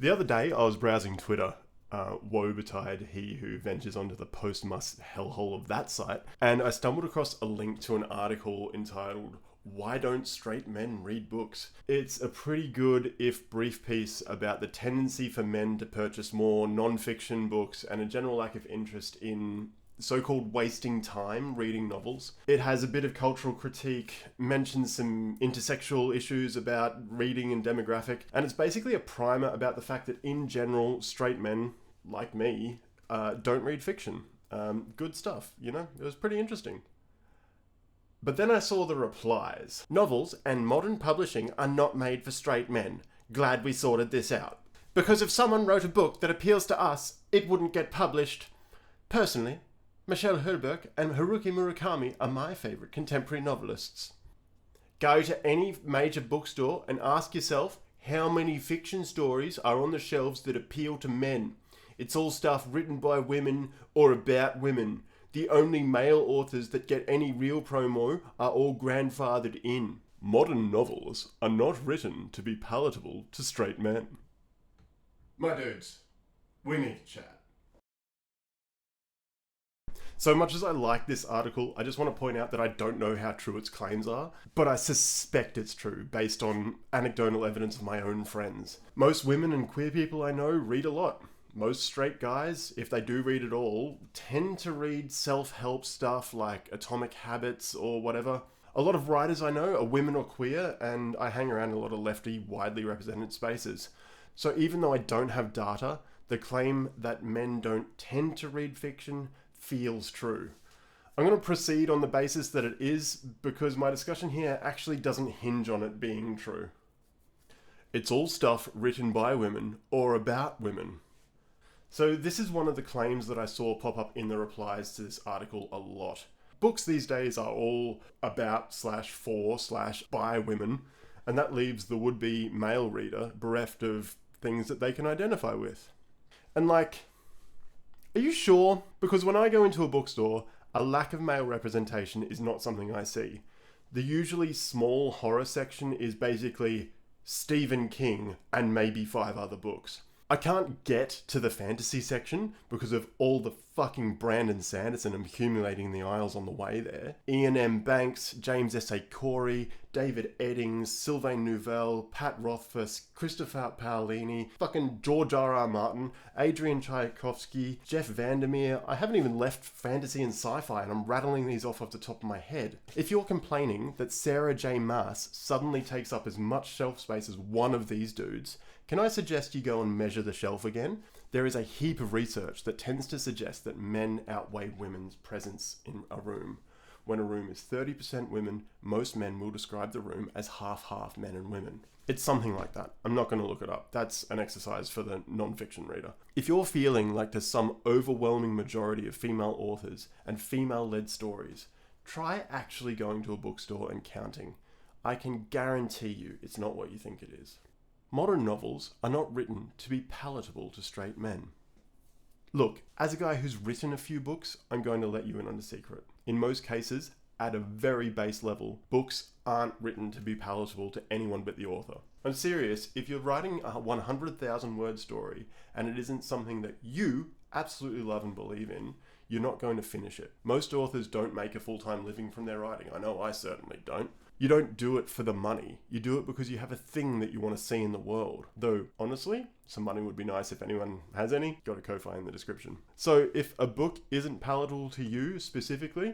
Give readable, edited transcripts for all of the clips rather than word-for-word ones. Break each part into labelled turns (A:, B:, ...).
A: The other day, I was browsing Twitter. Woe betide he who ventures onto the post-must hellhole of that site, and I stumbled across a link to an article entitled "Why Don't Straight Men Read Books?" It's a pretty good, if brief, piece about the tendency for men to purchase more non-fiction books and a general lack of interest in so-called wasting time reading novels. It has a bit of cultural critique, mentions some intersexual issues about reading and demographic, and it's basically a primer about the fact that in general, straight men, like me, don't read fiction. Good stuff, you know? It was pretty interesting. But then I saw the replies. Novels and modern publishing are not made for straight men. Glad we sorted this out. Because if someone wrote a book that appeals to us, it wouldn't get published. Personally, Michelle Houellebecq and Haruki Murakami are my favourite contemporary novelists. Go to any major bookstore and ask yourself how many fiction stories are on the shelves that appeal to men. It's all stuff written by women or about women. The only male authors that get any real promo are all grandfathered in. Modern novels are not written to be palatable to straight men. My dudes, we need to chat. So much as I like this article, I just want to point out that I don't know how true its claims are, but I suspect it's true based on anecdotal evidence of my own friends. Most women and queer people I know read a lot. Most straight guys, if they do read at all, tend to read self-help stuff like Atomic Habits or whatever. A lot of writers I know are women or queer, and I hang around a lot of lefty, widely represented spaces. So even though I don't have data, the claim that men don't tend to read fiction feels true. I'm going to proceed on the basis that it is, because my discussion here actually doesn't hinge on it being true. It's all stuff written by women or about women. So this is one of the claims that I saw pop up in the replies to this article a lot. Books these days are all about /for/by women, and that leaves the would-be male reader bereft of things that they can identify with. And like, are you sure? Because when I go into a bookstore, a lack of male representation is not something I see. The usually small horror section is basically Stephen King and maybe 5 other books. I can't get to the fantasy section because of all the fucking Brandon Sanderson accumulating the aisles on the way there. Ian M. Banks, James S. A. Corey, David Eddings, Sylvain Neuvel, Pat Rothfuss, Christopher Paolini, fucking George R.R. Martin, Adrian Tchaikovsky, Jeff Vandermeer. I haven't even left fantasy and sci-fi and I'm rattling these off the top of my head. If you're complaining that Sarah J. Maas suddenly takes up as much shelf space as one of these dudes, can I suggest you go and measure the shelf again? There is a heap of research that tends to suggest that men outweigh women's presence in a room. When a room is 30% women, most men will describe the room as half-half men and women. It's something like that. I'm not going to look it up. That's an exercise for the non-fiction reader. If you're feeling like there's some overwhelming majority of female authors and female-led stories, try actually going to a bookstore and counting. I can guarantee you it's not what you think it is. Modern novels are not written to be palatable to straight men. Look, as a guy who's written a few books, I'm going to let you in on a secret. In most cases, at a very base level, books aren't written to be palatable to anyone but the author. I'm serious, if you're writing a 100,000 word story and it isn't something that you absolutely love and believe in, you're not going to finish it. Most authors don't make a full-time living from their writing. I know I certainly don't. You don't do it for the money. You do it because you have a thing that you want to see in the world. Though, honestly, some money would be nice if anyone has any. Got a Ko-Fi in the description. So if a book isn't palatable to you specifically,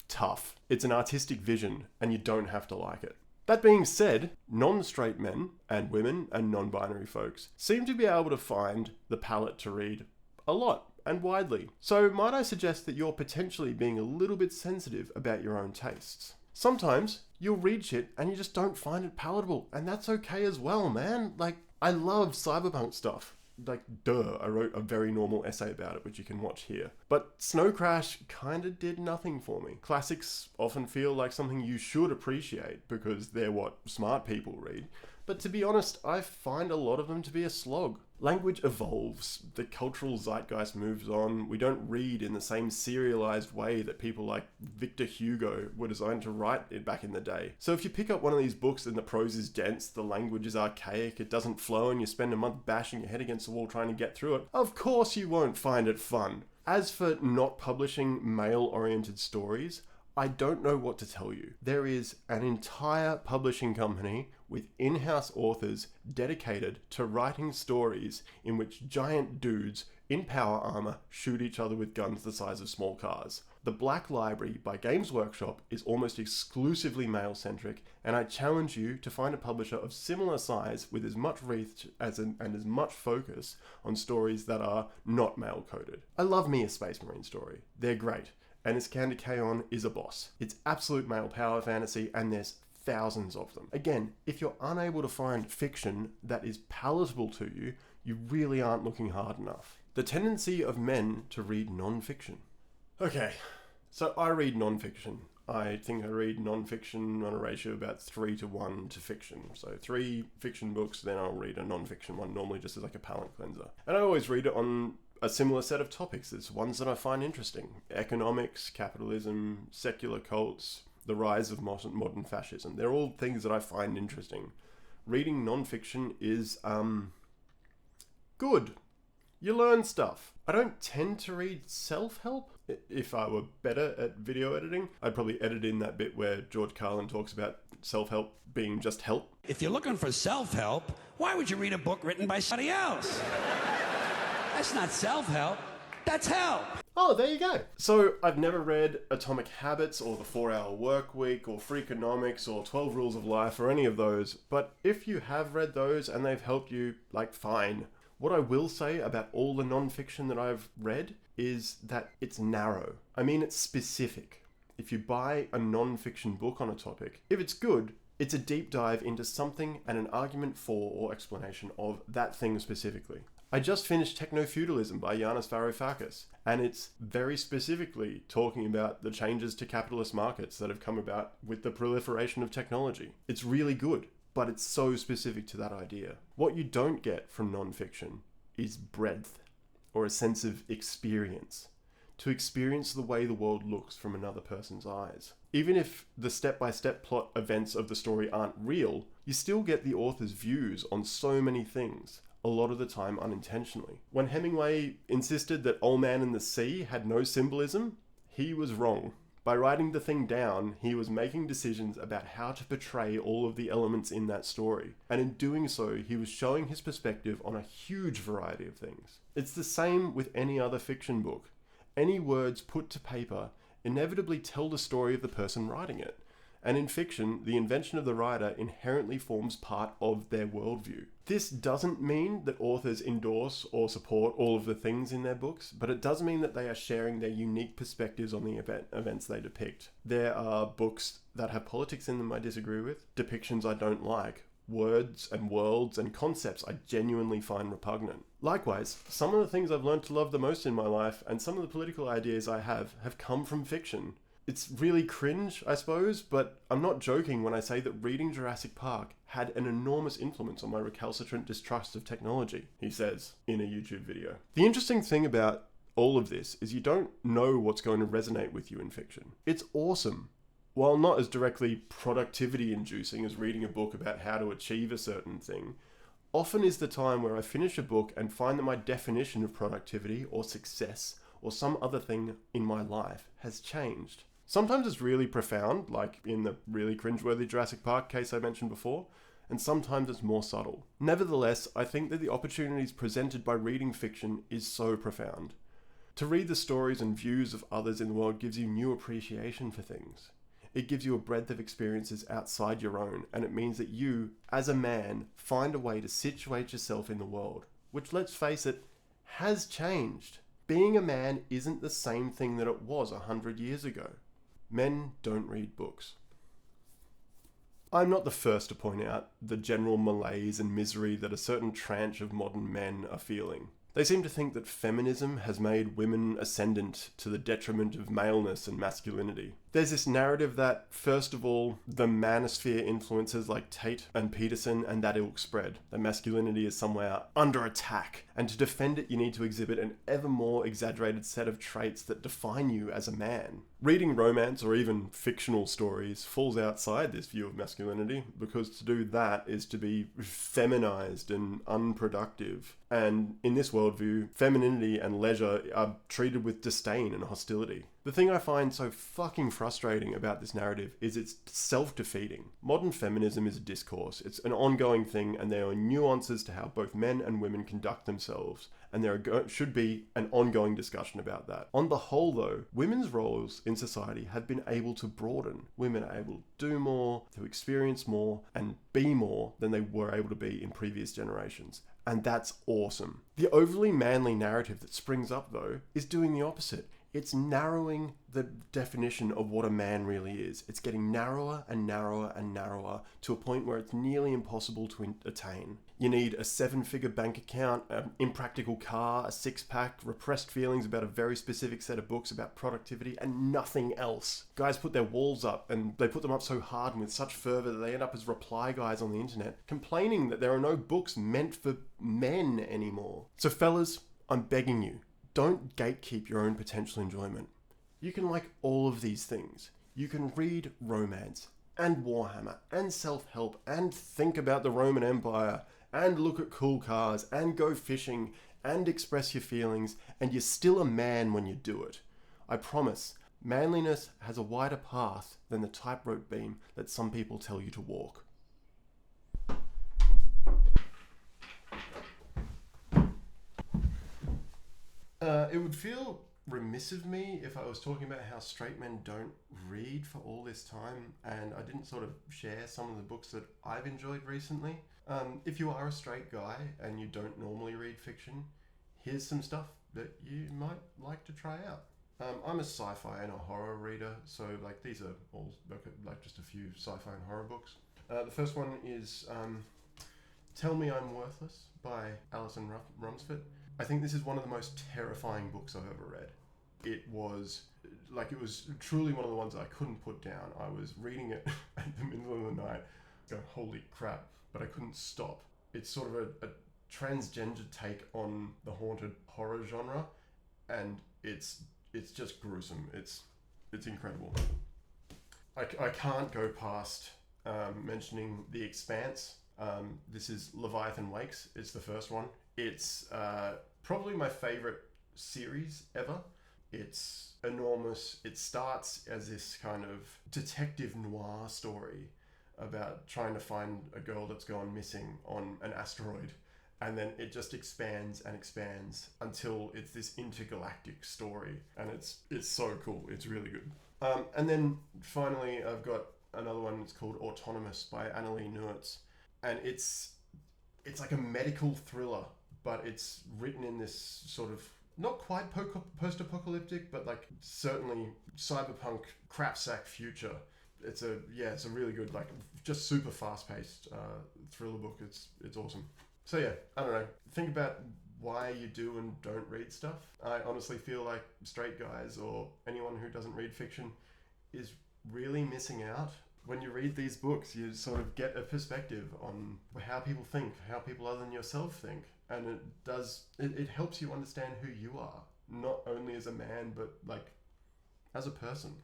A: tough. It's an artistic vision and you don't have to like it. That being said, non-straight men and women and non-binary folks seem to be able to find the palette to read a lot and widely. So might I suggest that you're potentially being a little bit sensitive about your own tastes? Sometimes you'll read shit and you just don't find it palatable, and that's okay as well, man. Like, I love cyberpunk stuff. Like, duh, I wrote a very normal essay about it, which you can watch here. But Snow Crash kinda did nothing for me. Classics often feel like something you should appreciate because they're what smart people read. But to be honest, I find a lot of them to be a slog. Language evolves, the cultural zeitgeist moves on, we don't read in the same serialized way that people like Victor Hugo were designed to write it back in the day. So if you pick up one of these books and the prose is dense, the language is archaic, it doesn't flow, and you spend a month bashing your head against the wall trying to get through it, of course you won't find it fun. As for not publishing male-oriented stories, I don't know what to tell you. There is an entire publishing company with in-house authors dedicated to writing stories in which giant dudes in power armor shoot each other with guns the size of small cars. The Black Library by Games Workshop is almost exclusively male-centric, and I challenge you to find a publisher of similar size with as much reach and as much focus on stories that are not male-coded. I love me a Space Marine story. They're great. And Iskander Kaon is a boss. It's absolute male power fantasy, and there's thousands of them. Again, if you're unable to find fiction that is palatable to you, you really aren't looking hard enough. The tendency of men to read non-fiction. Okay, so I read non-fiction. I think I read non-fiction on a ratio of about 3:1 to fiction. So 3 fiction books, then I'll read a non-fiction one, normally just as like a palate cleanser. And I always read it on a similar set of topics. There's ones that I find interesting. Economics, capitalism, secular cults, the rise of modern fascism. They're all things that I find interesting. Reading non-fiction is, good. You learn stuff. I don't tend to read self-help. If I were better at video editing, I'd probably edit in that bit where George Carlin talks about self-help being just help.
B: If you're looking for self-help, why would you read a book written by somebody else? That's not self-help, that's help.
A: Oh, there you go. So I've never read Atomic Habits or The 4-Hour Workweek or Freakonomics or 12 Rules of Life or any of those, but if you have read those and they've helped you, like, fine. What I will say about all the non-fiction that I've read is that it's narrow. I mean, it's specific. If you buy a non-fiction book on a topic, if it's good, it's a deep dive into something and an argument for or explanation of that thing specifically. I just finished Techno-Feudalism by Yanis Varoufakis, and it's very specifically talking about the changes to capitalist markets that have come about with the proliferation of technology. It's really good, but it's so specific to that idea. What you don't get from non-fiction is breadth, or a sense of experience. To experience the way the world looks from another person's eyes. Even if the step-by-step plot events of the story aren't real, you still get the author's views on so many things, a lot of the time unintentionally. When Hemingway insisted that Old Man and the Sea had no symbolism, he was wrong. By writing the thing down, he was making decisions about how to portray all of the elements in that story. And in doing so, he was showing his perspective on a huge variety of things. It's the same with any other fiction book. Any words put to paper inevitably tell the story of the person writing it. And in fiction, the invention of the writer inherently forms part of their worldview. This doesn't mean that authors endorse or support all of the things in their books, but it does mean that they are sharing their unique perspectives on the events they depict. There are books that have politics in them I disagree with, depictions I don't like, words and worlds and concepts I genuinely find repugnant. Likewise, some of the things I've learned to love the most in my life and some of the political ideas I have come from fiction. It's really cringe, I suppose, but I'm not joking when I say that reading Jurassic Park had an enormous influence on my recalcitrant distrust of technology, he says in a YouTube video. The interesting thing about all of this is you don't know what's going to resonate with you in fiction. It's awesome. While not as directly productivity inducing as reading a book about how to achieve a certain thing, often is the time where I finish a book and find that my definition of productivity or success or some other thing in my life has changed. Sometimes it's really profound, like in the really cringeworthy Jurassic Park case I mentioned before, and sometimes it's more subtle. Nevertheless, I think that the opportunities presented by reading fiction is so profound. To read the stories and views of others in the world gives you new appreciation for things. It gives you a breadth of experiences outside your own, and it means that you, as a man, find a way to situate yourself in the world, which, let's face it, has changed. Being a man isn't the same thing that it was 100 years ago. Men don't read books. I'm not the first to point out the general malaise and misery that a certain tranche of modern men are feeling. They seem to think that feminism has made women ascendant to the detriment of maleness and masculinity. There's this narrative that, first of all, the manosphere influences like Tate and Peterson and that ilk spread. That masculinity is somewhere under attack, and to defend it you need to exhibit an ever more exaggerated set of traits that define you as a man. Reading romance or even fictional stories falls outside this view of masculinity, because to do that is to be feminized and unproductive. And in this worldview, femininity and leisure are treated with disdain and hostility. The thing I find so fucking frustrating about this narrative is it's self-defeating. Modern feminism is a discourse. It's an ongoing thing, and there are nuances to how both men and women conduct themselves, and there should be an ongoing discussion about that. On the whole though, women's roles in society have been able to broaden. Women are able to do more, to experience more, and be more than they were able to be in previous generations. And that's awesome. The overly manly narrative that springs up though is doing the opposite. It's narrowing the definition of what a man really is. It's getting narrower and narrower and narrower to a point where it's nearly impossible to attain. You need a 7-figure bank account, an impractical car, a six-pack, repressed feelings about a very specific set of books about productivity, and nothing else. Guys put their walls up, and they put them up so hard and with such fervor that they end up as reply guys on the internet, complaining that there are no books meant for men anymore. So fellas, I'm begging you, don't gatekeep your own potential enjoyment. You can like all of these things. You can read romance, and Warhammer, and self-help, and think about the Roman Empire, and look at cool cars, and go fishing, and express your feelings, and you're still a man when you do it. I promise, manliness has a wider path than the tightrope beam that some people tell you to walk. It would feel remiss of me if I was talking about how straight men don't read for all this time, and I didn't sort of share some of the books that I've enjoyed recently. If you are a straight guy and you don't normally read fiction, here's some stuff that you might like to try out. I'm a sci-fi and a horror reader, so like these are all like just a few sci-fi and horror books. The first one is Tell Me I'm Worthless by Alison Rumsfeld. I think this is one of the most terrifying books I've ever read. It was truly one of the ones I couldn't put down. I was reading it at the middle of the night, going, holy crap, but I couldn't stop. It's sort of a transgender take on the haunted horror genre, and it's just gruesome. It's incredible. I can't go past mentioning The Expanse. This is Leviathan Wakes. It's the first one. It's probably my favorite series ever. It's enormous. It starts as this kind of detective noir story about trying to find a girl that's gone missing on an asteroid, and then it just expands and expands until it's this intergalactic story, and it's so cool. It's really good. And then finally I've got another one. It's called Autonomous by Annalee Newitz, and it's like a medical thriller, but it's written in this sort of not quite post-apocalyptic, but like certainly cyberpunk crapsack future. It's a really good, like just super fast-paced thriller book. It's awesome. So yeah, I don't know. Think about why you do and don't read stuff. I honestly feel like straight guys or anyone who doesn't read fiction is really missing out. When you read these books, you sort of get a perspective on how people think, how people other than yourself think. And it helps you understand who you are, not only as a man, but like as a person.